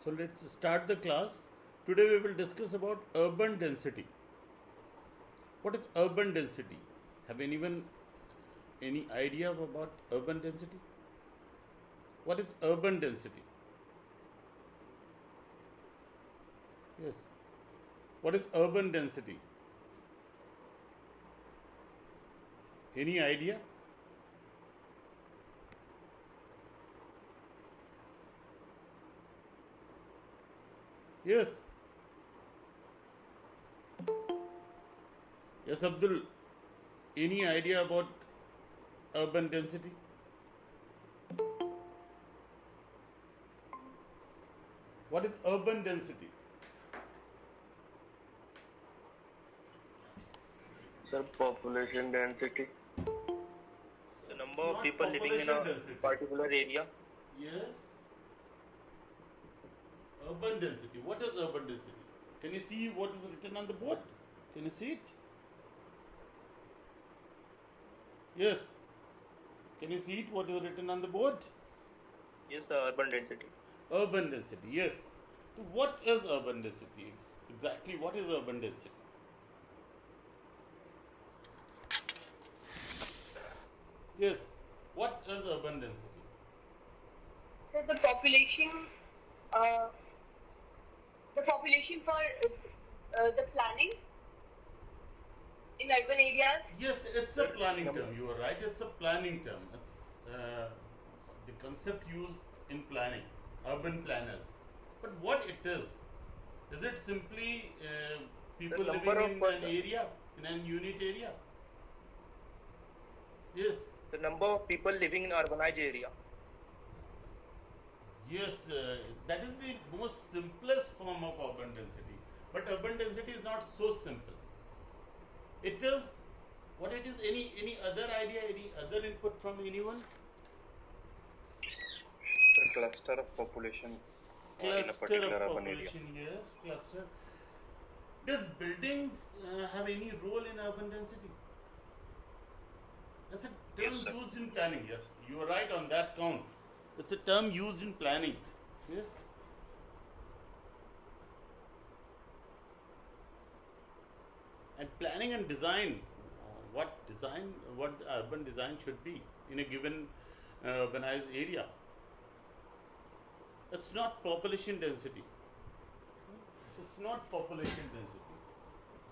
So let's start the class. Today we will discuss about urban density. What is urban density? Have anyone any idea about urban density? What is urban density? Yes. What is urban density? Any idea? Yes. Yes, Abdul. Any idea about urban density? What is urban density? Sir, population density. The number of Not people living in population a density. particular area. Yes. Urban density. What is urban density? Can you see what is written on the board? Can you see it? Yes. Can you see it? What is written on the board? Yes, the urban density. Urban density. Yes. So what is urban density? Exactly what is urban density? Yes. What is urban density? So the population for the planning in urban areas. Yes, it's a planning term. You are right. It's a planning term. It's the concept used in planning, urban planners. But what it is it simply people The number living of in an area, in an unit area? Yes. The number of people living in urbanized area. Yes, that is the most simplest form of urban density. But urban density is not so simple. It is what it is. Any other idea? Any other input from anyone? The cluster of population in a Cluster particular of urban area. population. Yes, cluster. Does buildings have any role in urban density? That's a term Yes, sir. used in planning. Yes, you are right on that count. It's a term used in planning. Yes. And planning and design, what the urban design should be in a given urbanized area. It's not population density. It's not population density.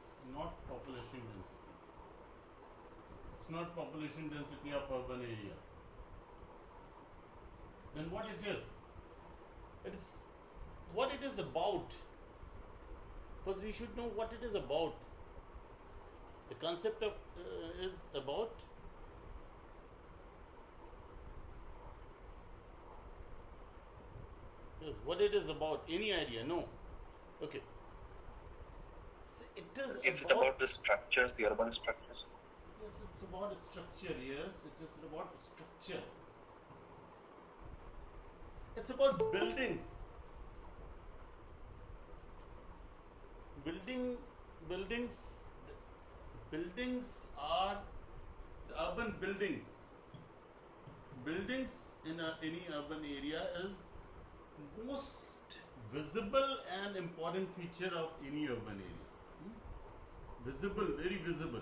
It's not population density. It's not population density of urban area. Then what it is? It is what it is about. First, we should know what it is about. The concept of is about yes, what it is about. Any idea? No. Okay. So it is It's about the structures, the urban structures. yes, it's about structure. Yes, it is about structure. It's about buildings. Buildings are the urban buildings. Buildings in any urban area is most visible and important feature of any urban area. Visible, very visible.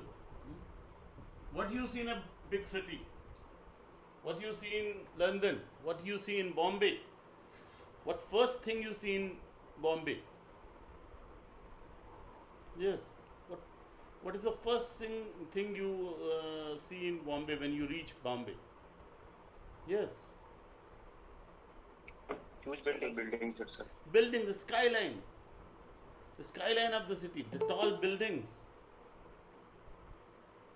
What you see in a big city, what you see in London, what you see in Bombay, what first thing you see in Bombay? Yes. What is the first thing you see in Bombay when you reach Bombay? Yes. Huge buildings. Buildings itself. Building, the skyline. The skyline of the city, the tall buildings.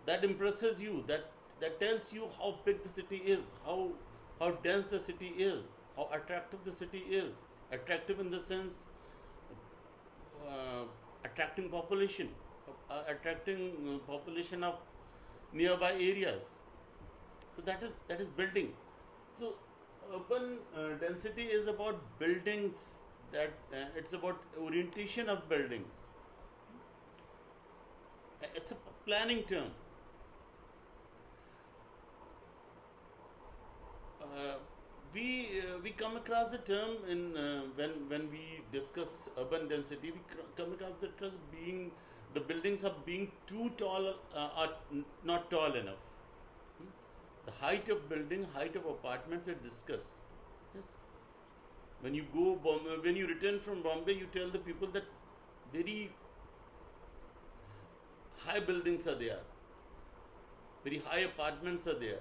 That impresses you, that tells you how big the city is, how dense the city is, how attractive the city is. Attractive in the sense attracting population, attracting population of nearby areas. So that is building. So urban density is about buildings. That it's about orientation of buildings. It's a planning term. we come across the term in when we discuss urban density, we come across the term being the buildings are being too tall or not tall enough. The height of building, height of apartments are discussed. Yes. When you go Bombay, when you return from Bombay, you tell the people that very high buildings are there, very high apartments are there.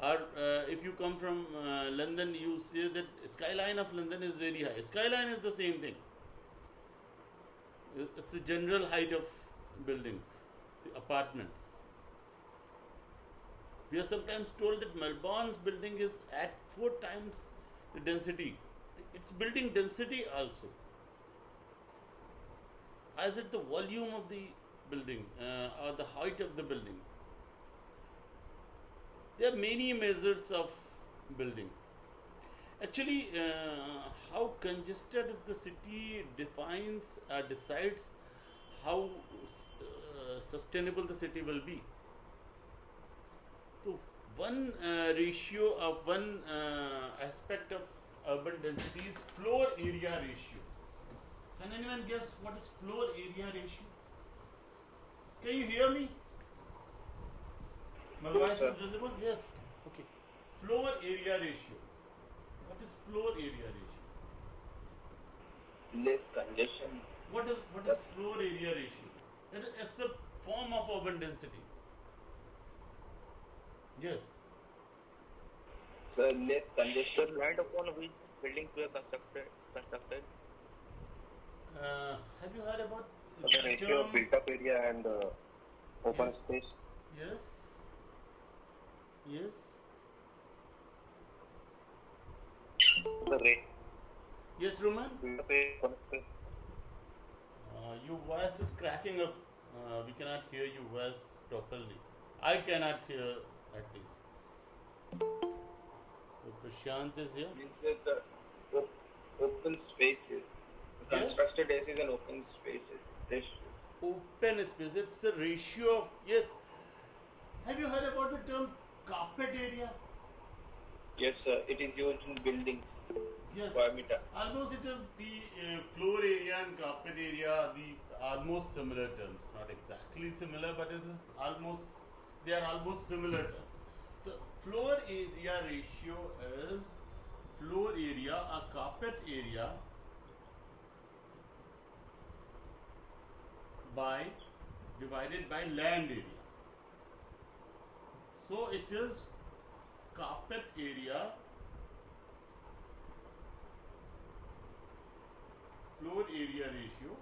Or if you come from London, you say that skyline of London is very high. Skyline is the same thing. It's the general height of buildings, the apartments. We are sometimes told that Melbourne's building is at 4 times the density. It's building density also. As it the volume of the building or the height of the building. There are many measures of building. Actually, how congested is the city defines decides how sustainable the city will be. So, one ratio of one aspect of urban density is floor area ratio. Can anyone guess what is floor area ratio? Can you hear me? My voice is visible? Yes. Okay. Floor area ratio. What is floor area ratio? Less congestion. What is floor area ratio? It's a form of urban density. Yes. So less congestion. Land upon which buildings were constructed. Have you heard about The ratio of built-up area and open Yes. space. Yes. Yes. The rate Yes, Roman? built-up area, open space. Your voice is cracking up. We cannot hear your voice properly. I cannot hear at least. So Prashant is here. Means that the open spaces, the Yes. constructed areas and open spaces. Ratio. Open space. It's a ratio of yes. Have you heard about the term carpet area? Yes, sir. It is used in buildings. Yes. Square meter. Almost it is the floor area and carpet area, the almost similar terms. Not exactly similar, but it is almost, they are almost similar terms. The floor area ratio is floor area or carpet area by divided by land area. So it is carpet area floor area ratio.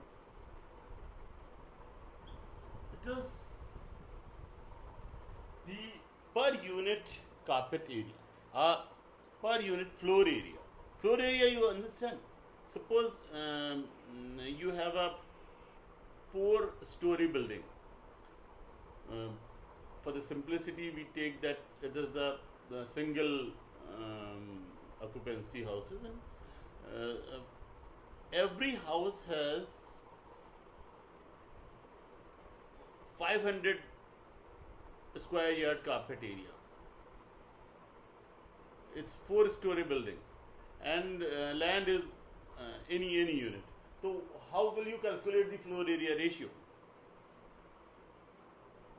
It is the per unit carpet area per unit floor area. Floor area, you understand? Suppose you have a 4-story building. For the simplicity, we take that it is the single occupancy houses, and every house has 500 square yard carpet area. It's 4-story building, and land is any unit. So how will you calculate the floor area ratio?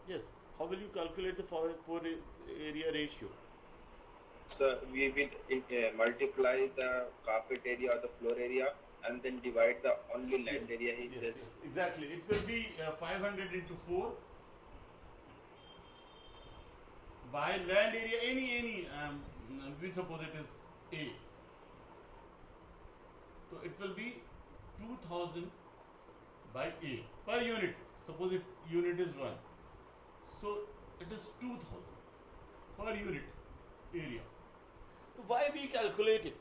Yes, how will you calculate the floor area ratio? So we will multiply the carpet area or the floor area and then divide the only land area. He says. Yes, exactly. It will be 500 into 4 by land area, any we suppose it is A. So it will be 2000 by A per unit. Suppose unit is 1. So it is 2000 per unit area. So why we calculate it?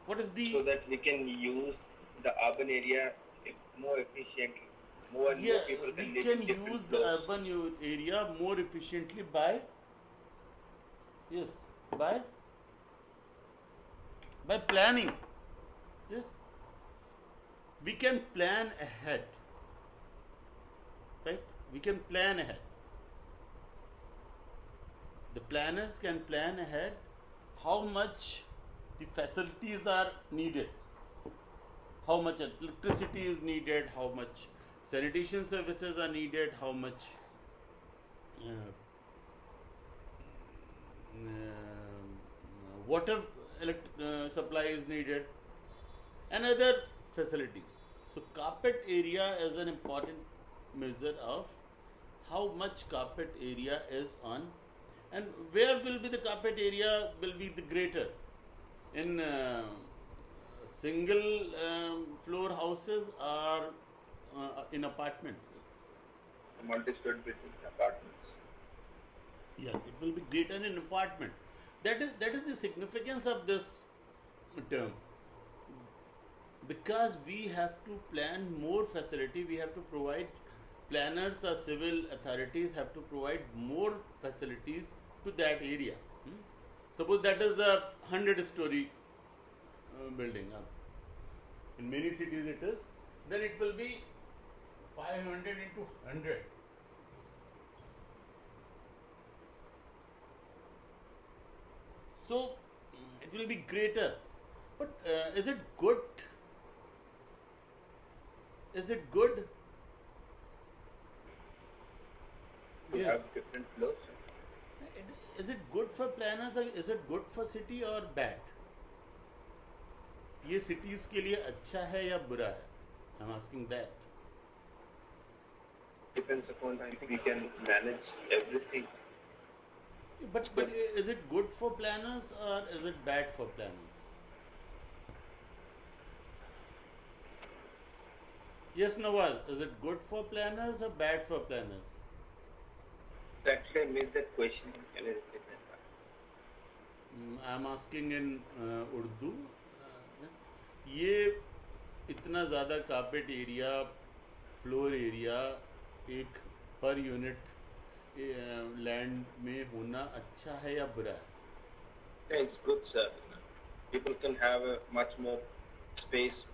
What is the So that we can use the urban area more efficiently. More and more people can we live can in different use the floors. urban area more efficiently by by planning. Yes, we can plan ahead, right? We can plan ahead. The planners can plan ahead how much the facilities are needed, how much electricity is needed, how much sanitation services are needed, how much uh, water supply is needed, and other facilities. So carpet area is an important measure of how much carpet area is on, and where will be the carpet area will be the greater in single floor houses or in apartments. Multi-story building apartments. Yes, it will be greater in apartment. That is the significance of this term. Because we have to plan more facility, we have to provide, planners or civil authorities have to provide more facilities to that area. Suppose that is a 100-story building. In many cities it is. Then it will be 500 into 100. So it will be greater. But is it good? Is it good? To Yes. have different floors. Is it good for planners or is it good for city or bad? ये cities के लिए अच्छा है या बुरा है? I'm asking that. Depends upon if we can manage everything. But is it good for planners or is it bad for planners? Yes, Nawaz, is it good for planners or bad for planners? Actually, I missed that question. Can you repeat that? I'm asking in Urdu. ये इतना ज़्यादा carpet area, floor area एक per unit land में होना अच्छा है या बुरा है? Yeah, it's good, sir. People can have a much more space.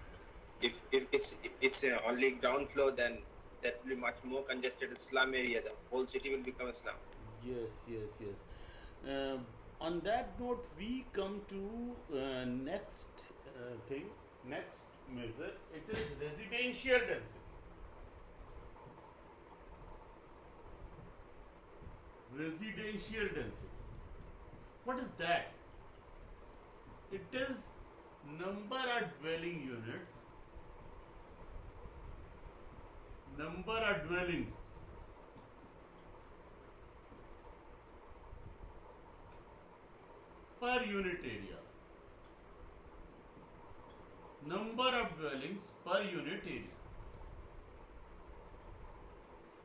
If it's only ground floor, then that will be much more congested slum area. The whole city will become a slum. Yes. On that note, we come to next thing, next measure. It is residential density. Residential density. What is that? It is number of dwelling units, number of dwellings per unit area. Number of dwellings per unit area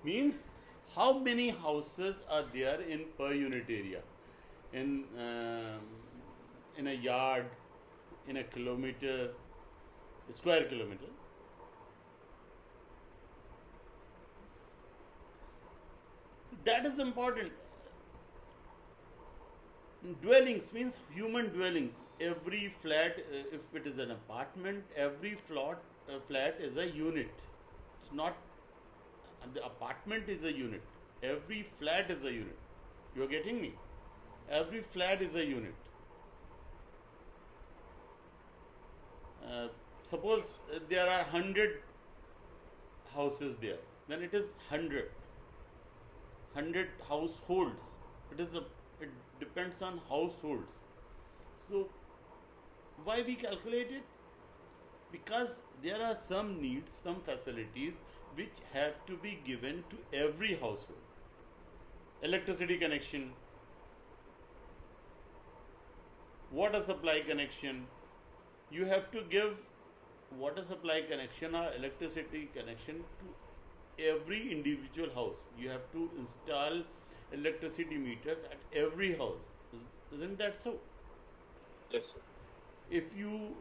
means how many houses are there in per unit area, in a yard, in a kilometer, square kilometer. That is important. Dwellings means human dwellings. Every flat, if it is an apartment, every flat is a unit. It's not, the apartment is a unit. Every flat is a unit. You are getting me? Every flat is a unit. Suppose there are 100 houses there, then it is 100 households. It depends on households. So why we calculate it? Because there are some needs, some facilities which have to be given to every household. Electricity connection, water supply connection. You have to give water supply connection or electricity connection to every individual house. You have to install electricity meters at every house. Isn't that so? Yes, sir. If you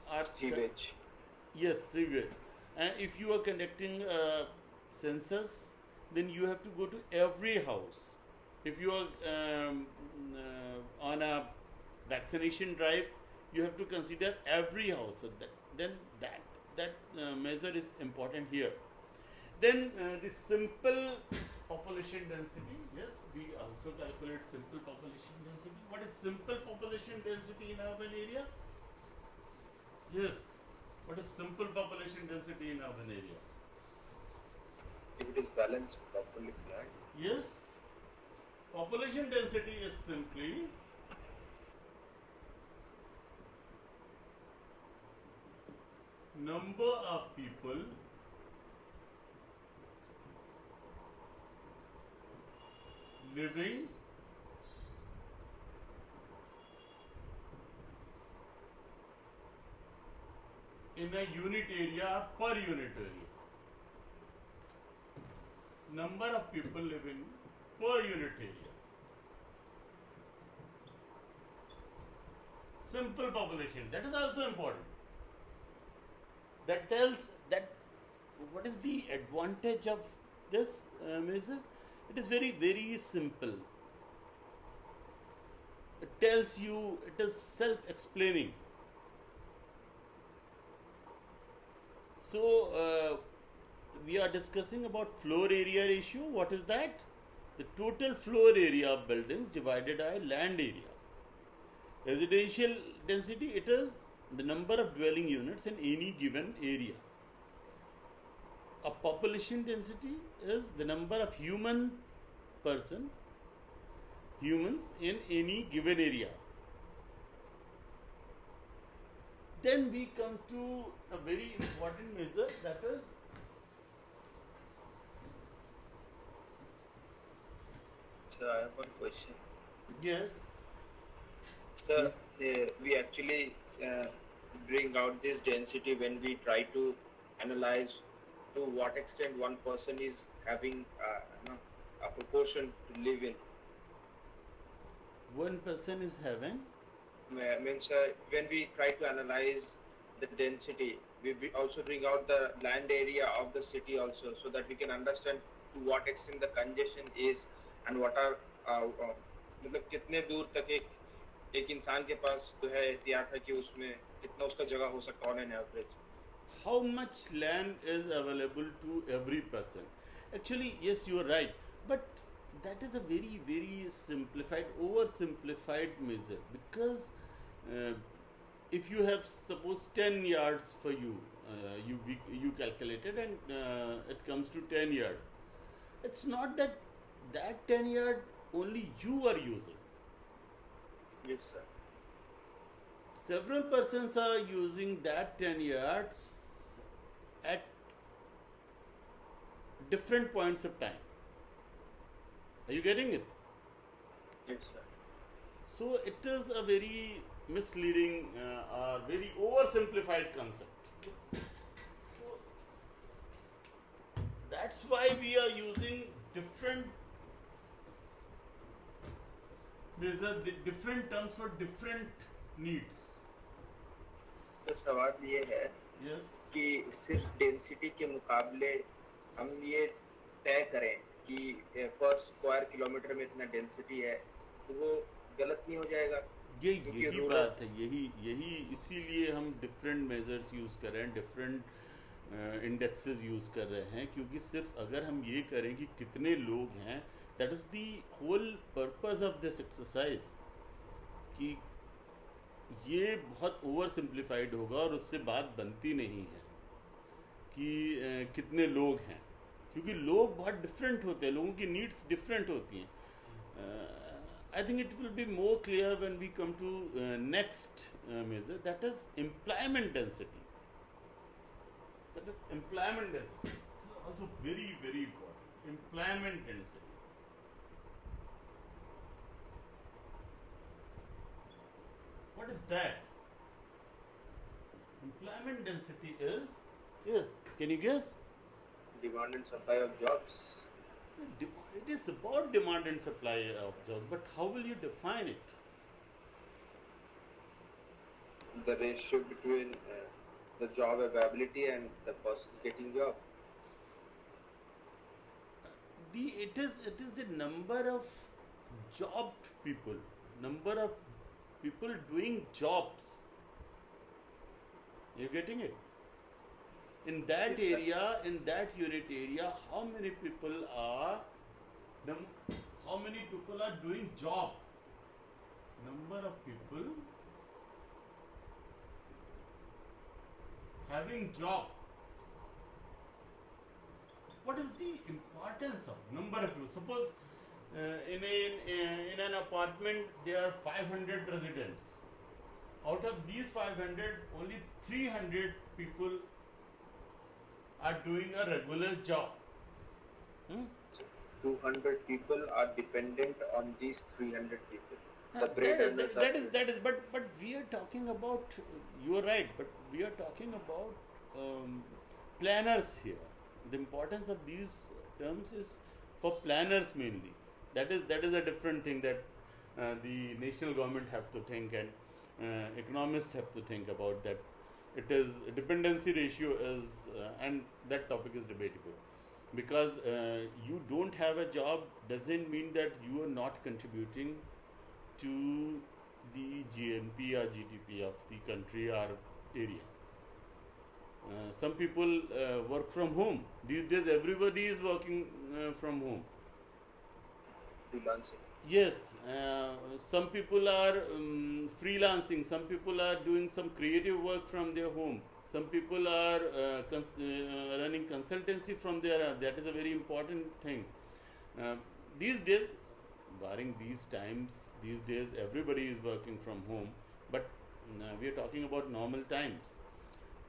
are Sewage. Yes, sewage. And if you are conducting census, then you have to go to every house. If you are on a vaccination drive, you have to consider every house. So that measure is important here. Then the simple population density. Yes, we also calculate simple population density. What is simple population density in urban area? Yes. What is simple population density in urban area? If it is balanced properly planned. Yes. Population density is simply number of people living in a unit area per unit area. Number of people living per unit area. Simple population, that is also important. That tells that what is the advantage of this measure? It is very, very simple. It tells you, it is self-explaining. So, we are discussing about floor area ratio. What is that? The total floor area of buildings divided by land area. Residential density, it is the number of dwelling units in any given area. A population density is the number of humans in any given area. Then we come to a very important measure, that is So I have one question. yes. Sir, we actually bring out this density when we try to analyze to what extent one person is having a proportion to live in. One person is having Means when we try to analyze the density, we also bring out the land area of the city also, so that we can understand to what extent the congestion is and what are मतलब कितने दूर तक एक इंसान के पास तो है एहतियात है कि उसमें कितना उसका जगह हो सकता है on an average. how much land is available to every person. Actually, yes, you are right, but that is a very, very simplified, oversimplified measure, because if you have suppose 10 yards for you, you calculated, and it comes to 10 yards. It's not that 10 yard only you are using. Yes, sir. Several persons are using that 10 yards at different points of time. Are you getting it? Yes, sir. So it is a very misleading or very oversimplified concept. So that's why we are using different different terms for different needs. तो सवाल ये है Yes. कि सिर्फ density के मुकाबले हम ये तय करें कि पर स्क्वायर किलोमीटर में इतना डेंसिटी है, तो वो गलत नहीं हो जाएगा? यही बात है, यही इसीलिए हम डिफरेंट मेजर्स यूज़ कर रहे हैं, डिफरेंट इंडेक्सेस यूज़ कर रहे हैं, क्योंकि सिर्फ अगर हम ये करें कि कितने लोग हैं, that is the whole purpose of this exercise, कि ये बहुत ओवर सिंप्लीफाइड होगा और उससे बात बनती नहीं है कि कितने लोग हैं, क्योंकि लोग बहुत डिफरेंट होते हैं, लोगों की नीड्स डिफरेंट होती हैं. I think it will be more clear when we come to next measure, that is employment density. That is employment density. This is also very, very important. Employment density. What is that? Employment density is, yes, can you guess? Demand and supply of jobs. It is about demand and supply of jobs, but how will you define it? The ratio between the job availability and the person getting job. It is the number of jobbed people, number of people doing jobs. You getting it? In that Yes, sir. area, in that unit area, how many people are how many people are doing job, number of people having job. What is the importance of number of people? Suppose in an apartment there are 500 residents. Out of these 500, only 300 people are doing a regular job. 200 people are dependent on these 300 people. The bread and the that is, but we are talking about, you are right, but we are talking about planners here. The importance of these terms is for planners mainly. That is a different thing that the national government have to think, and economists have to think about. That it is dependency ratio is and that topic is debatable, because you don't have a job doesn't mean that you are not contributing to the GNP or GDP of the country or area. Some people work from home. These days everybody is working from home. freelancing. Yes, some people are freelancing, some people are doing some creative work from their home, some people are running consultancy from their that is a very important thing. These days, barring these times, these days everybody is working from home, but we are talking about normal times.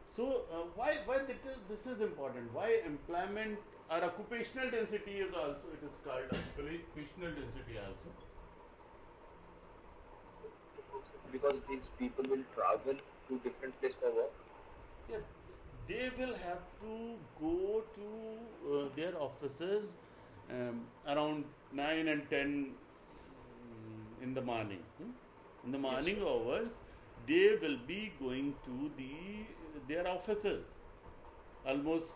So why this is important? Why employment or occupational density is also, it is called occupational density also. Because these people will travel to different place for work. Yeah, they will have to go to their offices around 9 and 10 in the morning. In the morning hours, they will be going to their offices almost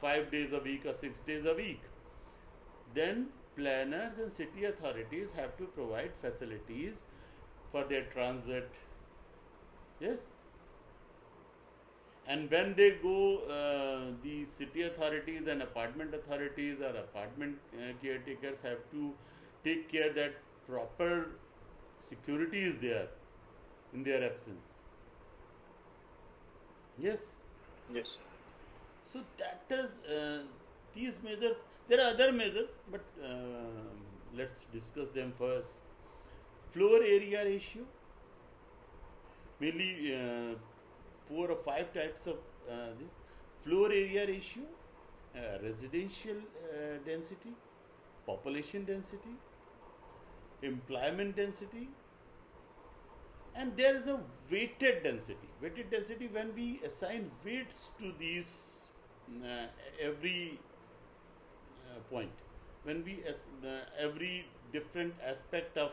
5 days a week or 6 days a week. Then planners and city authorities have to provide facilities for their transit. Yes. And when they go, the city authorities and apartment authorities or apartment caretakers have to take care that proper security is there in their absence. Yes. Yes. So that is these measures. There are other measures, but let's discuss them first. Floor area ratio. Mainly 4 or 5 types of this. Floor area ratio, residential density, population density, employment density, and there is a weighted density. Weighted density, when we assign weights to these every point, when we every different aspect of